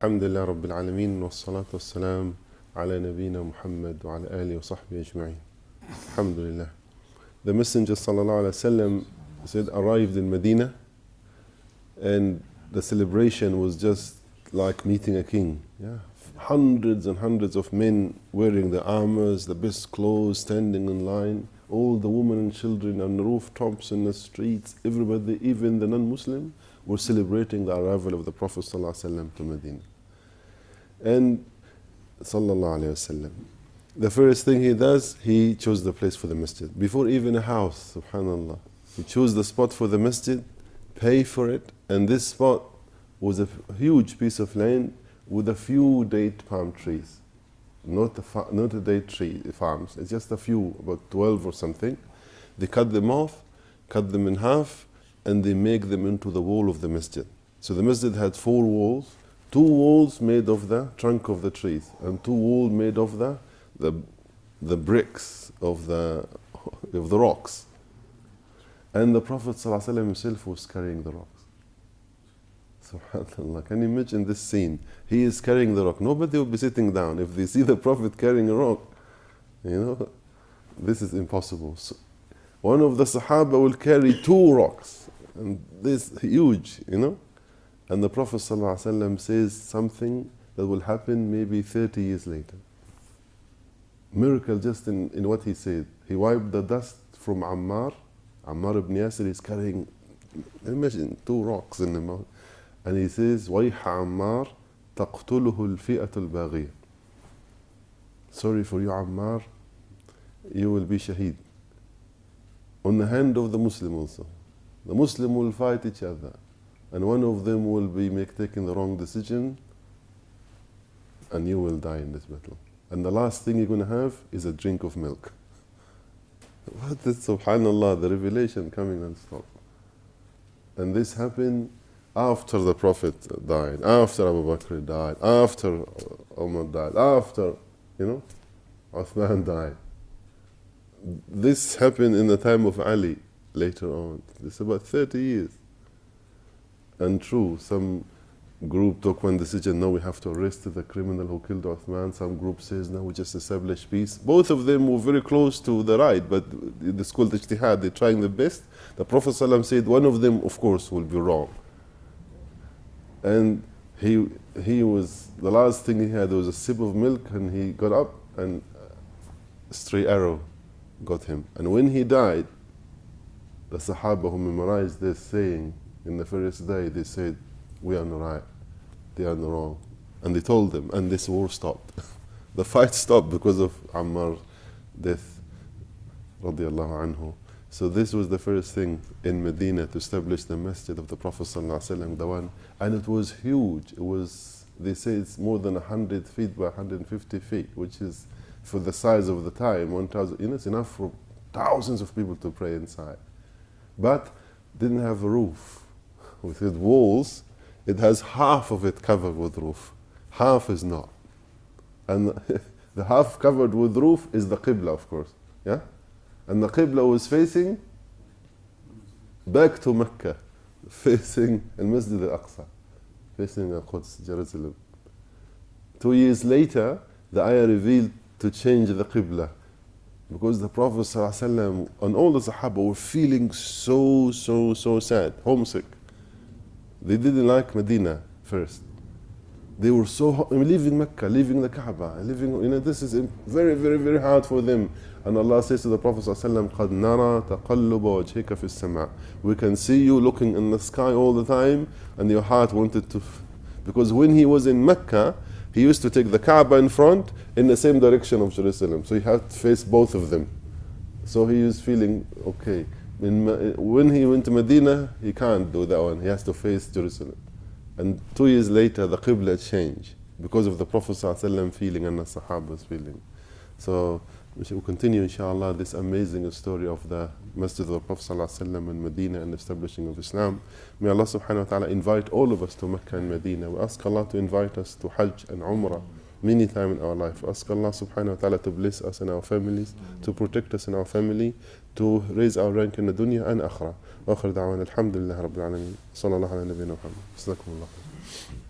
الحمد لله رب العالمين والصلاة والسلام على نبينا محمد وعلى آله وصحبه أجمعين. Alhamdulillah. The Messenger sallallahu alaihi wasallam said arrived in Medina, and the celebration was just like meeting a king. Yeah, hundreds and hundreds of men wearing the armors, the best clothes, standing in line. All the women and children on the rooftops, in the streets, everybody, even the non-Muslim, were celebrating the arrival of the Prophet sallallahu alaihi wasallam to Medina. And sallallahu alaihi wasallam, the first thing he does, he chose the place for the masjid. Before even a house, subhanallah. He chose the spot for the masjid, pay for it, and this spot was a huge piece of land with a few date palm trees. Not a date tree farms, it's just a few, about 12 or something. They cut them off, cut them in half, and they make them into the wall of the masjid. So the masjid had 4 walls, 2 walls made of the trunk of the trees, and 2 walls made of the bricks of the rocks. And the Prophet ﷺ himself was carrying the rocks. SubhanAllah, can you imagine this scene? He is carrying the rock. Nobody will be sitting down. If they see the Prophet carrying a rock, this is impossible. So one of the Sahaba will carry 2 rocks, and this huge, And the Prophet ﷺ says something that will happen maybe 30 years later. Miracle just in what he said. He wiped the dust from Ammar. Ammar ibn Yasir is carrying, imagine, 2 rocks in the mouth. And he says, وَيْحَ عَمَّارْ تَقْتُلُهُ الْفِئَةُ الْبَاغِيَةُ. Sorry for you, Ammar, you will be shaheed. On the hand of the Muslim also. The Muslim will fight each other, and one of them will be taking the wrong decision, and you will die in this battle. And the last thing you're going to have is a drink of milk. What is, subhanallah, the revelation coming non-stop. And this happened after the Prophet died, after Abu Bakr died, after Umar died, after, Uthman died. This happened in the time of Ali later on. It's about 30 years. And true, some group took one decision, no, we have to arrest the criminal who killed Uthman. Some group says, no, we just establish peace. Both of them were very close to the right, but the school ijtihad, they're trying the best. The Prophet ﷺ said one of them, of course, will be wrong. And he was, the last thing he had was a sip of milk, and he got up and a stray arrow got him. And when he died, the Sahaba who memorized this saying in the first day, they said, we are in the right, they are in the wrong. And they told them, and this war stopped. The fight stopped because of Ammar's death, radiallahu anhu. So this was the first thing in Medina to establish the masjid of the Prophet ﷺ, the one, and it was huge. It was, they say it's more than 100 feet by 150 feet, which is, for the size of the time, 1,000, it's enough for thousands of people to pray inside. But didn't have a roof. With its walls, it has half of it covered with roof. Half is not. And the half covered with roof is the Qibla, of course. Yeah? And the Qibla was facing back to Mecca, facing Al-Masjid Al-Aqsa, facing Al-Quds, Jerusalem. 2 years later, the ayah revealed to change the Qibla, because the Prophet ﷺ and all the Sahaba were feeling so sad, homesick. They didn't like Medina first. They were so leaving Mecca, leaving the Kaaba, this is very, very, very hard for them. And Allah says to the Prophet ﷺ, قَدْ نَرَى تَقَلُّبَ وَجْهِكَ فِي السَّمَاءِ. We can see you looking in the sky all the time, and your heart wanted to, because when he was in Mecca, he used to take the Kaaba in front in the same direction of Jerusalem. So he had to face both of them. So he was feeling okay. When he went to Medina, he can't do that one. He has to face Jerusalem. And 2 years later, the Qibla changed because of the Prophet ﷺ feeling and the Sahaba's feeling. So we shall continue, inshallah, this amazing story of the Masjid of the Prophet ﷺ in Medina and the establishing of Islam. May Allah subhanahu wa ta'ala invite all of us to Mecca and Medina. We ask Allah to invite us to Hajj and Umrah many times in our life. We ask Allah subhanahu wa ta'ala to bless us and our families, to protect us and our family, to raise our rank in the dunya and akhirah. وآخر دعوانا الحمد لله رب العالمين. صلى الله على نبينا محمد. جزاكم الله خير.